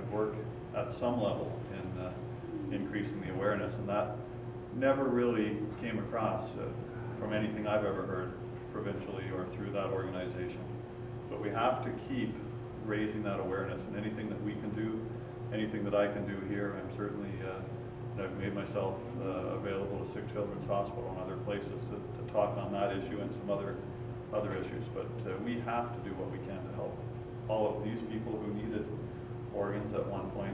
could work at some level in increasing the awareness, and that never really came across from anything I've ever heard provincially or through that organization. But we have to keep raising that awareness, and anything that we can do, anything that I can do here, I'm certainly, I've made myself available to Sick Children's Hospital and other places to talk on that issue and some other issues. But we have to do what we can to help all of these people who needed organs at one point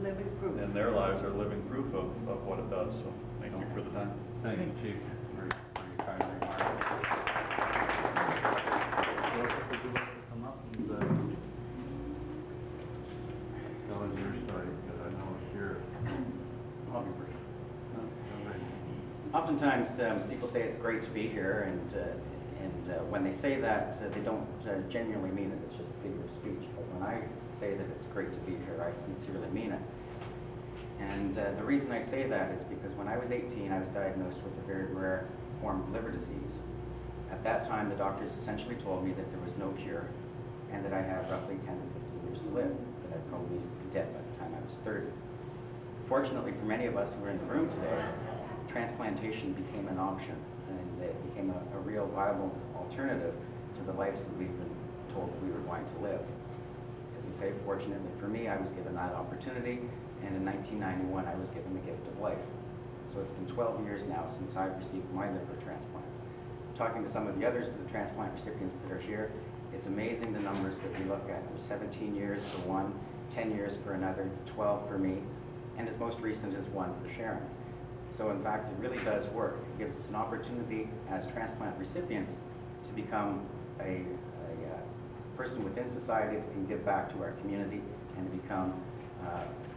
living proof in their lives are living proof of what it does. So thank you for the time. Thank you, Chief, for your kind remarks. Joseph, would you like to come up and tell us your story, because I know it's your hobby for you. Oftentimes, people say it's great to be here, and when they say that, they don't genuinely mean it. It's just a figure of speech. But when I say that it's great to be here, I sincerely mean it. And the reason I say that is because when I was 18, I was diagnosed with a very rare form of liver disease. At that time, the doctors essentially told me that there was no cure, and that I had roughly 10 to 15 years to live, that I'd probably be dead by the time I was 30. Fortunately for many of us who are in the room today, transplantation became an option, and it became a real viable alternative to the lives that we've been told that we were going to live. As I say, fortunately for me, I was given that opportunity, and in 1991 I was given the gift of life. So it's been 12 years now since I've received my liver transplant. Talking to some of the others of the transplant recipients that are here, it's amazing the numbers that we look at. There's 17 years for one, 10 years for another, 12 for me, and as most recent as 1 for Sharon. So in fact, it really does work. It gives us an opportunity as transplant recipients to become a person within society that can give back to our community and to become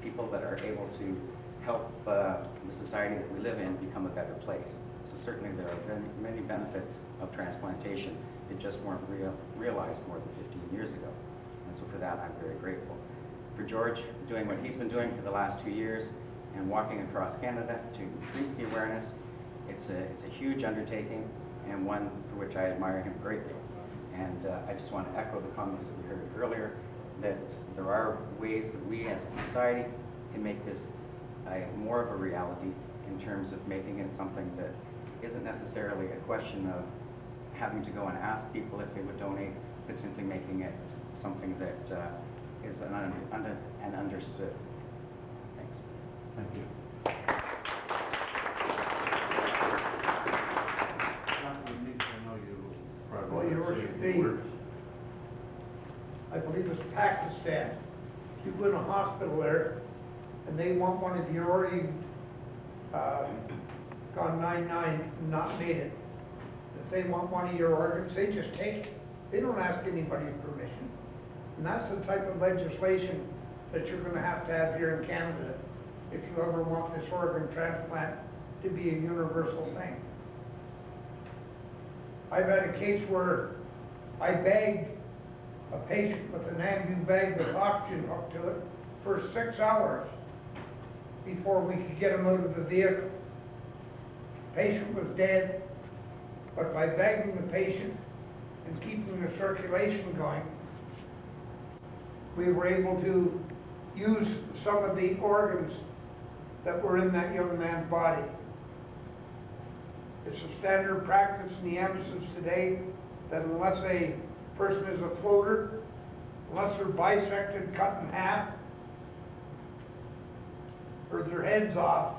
people that are able to help the society that we live in become a better place. So certainly there are many benefits of transplantation that just weren't realized more than 15 years ago. And so for that, I'm very grateful. For George doing what he's been doing for the last 2 years and walking across Canada to increase the awareness, it's a huge undertaking and one for which I admire him greatly. And I just want to echo the comments that we heard earlier, that there are ways that we as a society can make this more of a reality in terms of making it something that isn't necessarily a question of having to go and ask people if they would donate, but simply making it something that is an understood. Thanks. Thank you. Well, Your Worship, I believe it's Pakistan. If you go in a hospital there and they want one, if you're already gone 9-9 and not made it, if they want one of your organs, they just take it. They don't ask anybody's permission. And that's the type of legislation that you're going to have here in Canada if you ever want this organ transplant to be a universal thing. I've had a case where I bagged a patient with an ambu bag with oxygen hooked to it for 6 hours before we could get him out of the vehicle. The patient was dead, but by bagging the patient and keeping the circulation going, we were able to use some of the organs that were in that young man's body. It's a standard practice in the ambulances today that unless a person is a floater, unless they're bisected, cut in half, or their heads off,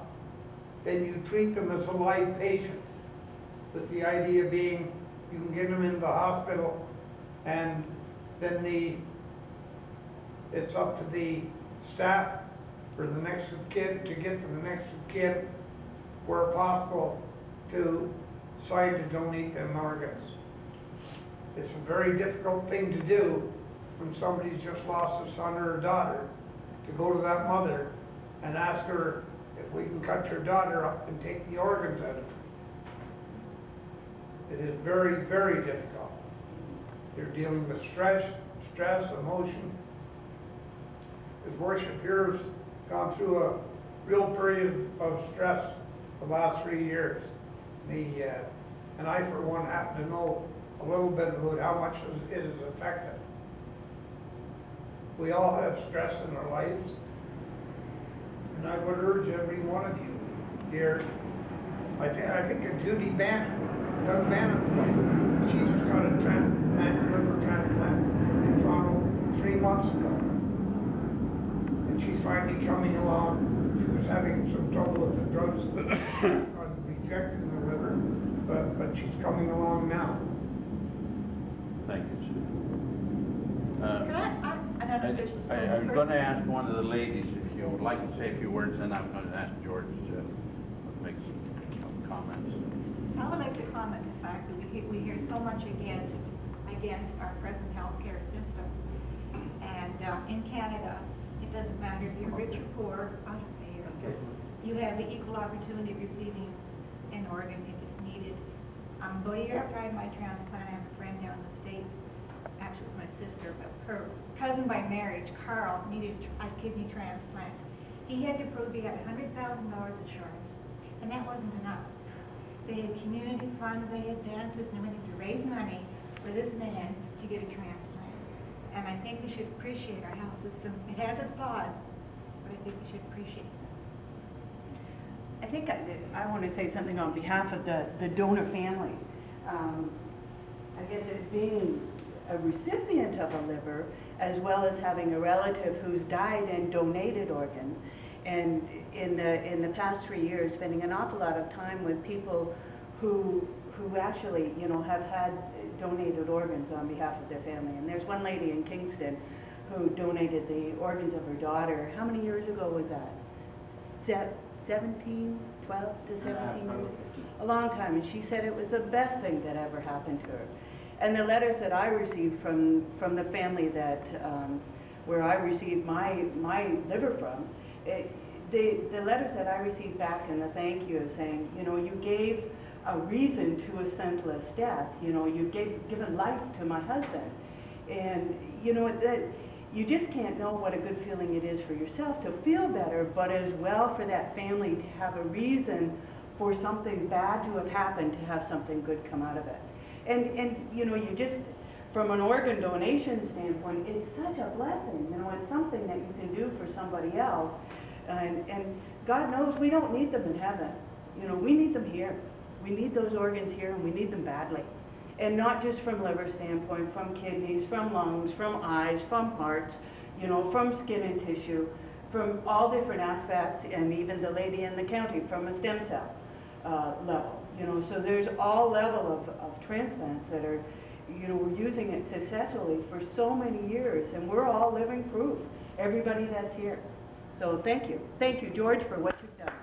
then you treat them as a live patient, with the idea being you can get them into the hospital and then it's up to the staff or the next of kin to get to the next of kin where possible to decide to donate them organs. It's a very difficult thing to do when somebody's just lost a son or a daughter, to go to that mother and ask her if we can cut your daughter up and take the organs out of her. It is very, very difficult. You're dealing with stress, emotion. His Worship here has gone through a real period of stress the last 3 years. And I, for one, happen to know a little bit about how much it has affected. We all have stress in our lives. And I would urge every one of you here, I think of Judy Bannon, Doug Bannon's wife. She just got a liver transplant in Toronto 3 months ago. And she's finally coming along. She was having some trouble with the drugs on rejecting the liver, but she's coming along now. Thank you, Sue. Can I know there's a I'm going to ask one of the ladies if you would like to say a few words, and I'm going to ask George to make some comments. I would like to comment the fact that we hear so much against our present healthcare system. And in Canada, it doesn't matter if you're rich or poor, I'll just say here, you have the equal opportunity of receiving an organ if it's needed. About a year after I had my transplant, I have a friend down in the States, actually it was my sister, but her cousin by marriage, Carl, needed a kidney transplant. He had to prove he had $100,000 insurance, and that wasn't enough. They had community funds, they had dentists and everything to raise money for this man to get a transplant. And I think we should appreciate our health system. It has its flaws, but I think we should appreciate it. I think I want to say something on behalf of the donor family. I guess it being a recipient of a liver, as well as having a relative who's died and donated organs, and in the past 3 years, spending an awful lot of time with people who actually, have had donated organs on behalf of their family. And there's one lady in Kingston who donated the organs of her daughter. How many years ago was that? 17, 12 to 17 years? A long time. And she said it was the best thing that ever happened to her. And the letters that I received from the family that where I received my liver from, the letters that I received back and the thank you saying, you gave a reason to a senseless death. You've given life to my husband. And, that you just can't know what a good feeling it is for yourself to feel better, but as well for that family to have a reason for something bad to have happened, to have something good come out of it. And you just, from an organ donation standpoint, it's such a blessing. It's something that you can do for somebody else. And God knows we don't need them in heaven. We need them here. We need those organs here, and we need them badly. And not just from liver standpoint, from kidneys, from lungs, from eyes, from hearts, from skin and tissue, from all different aspects, and even the lady in the county from a stem cell level. So there's all level of transplants that are, we're using it successfully for so many years, and we're all living proof, everybody that's here. So thank you. Thank you, George, for what you've done.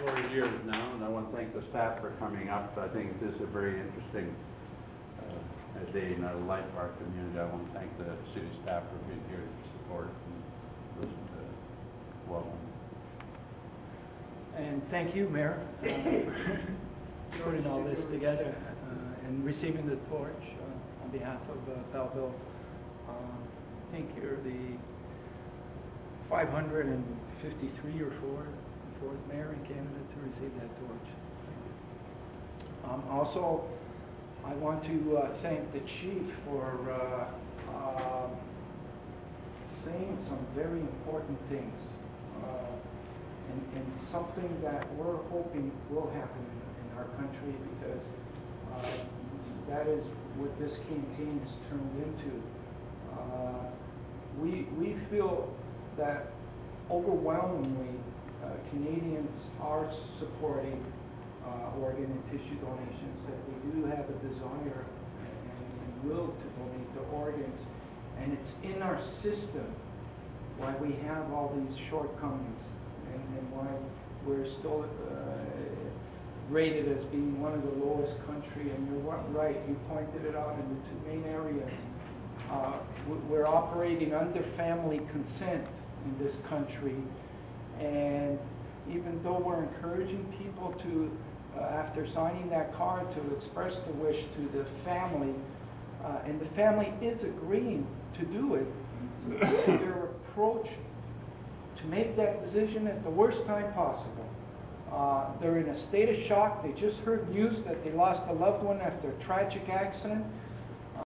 34 years now, and I want to thank the staff for coming up. I think this is a very interesting day in the life of our community. I want to thank the city staff for being here to support and listen to welcome. And thank you, Mayor, for putting all this together and receiving the torch on behalf of Belleville. I think you're the 553 or fourth mayor in Canada to receive that torch. Also, I want to thank the chief for saying some very important things. And something that we're hoping will happen in our country, because that is what this campaign has turned into. We feel that overwhelmingly Canadians are supporting organ and tissue donations, that we do have a desire and will to donate the organs, and it's in our system why we have all these shortcomings. And why we're still rated as being one of the lowest country. And you're right, you pointed it out in the two main areas. We're operating under family consent in this country, and even though we're encouraging people to, after signing that card, to express the wish to the family, and the family is agreeing to do it, their approach to make that decision at the worst time possible. They're in a state of shock. They just heard news that they lost a loved one after a tragic accident.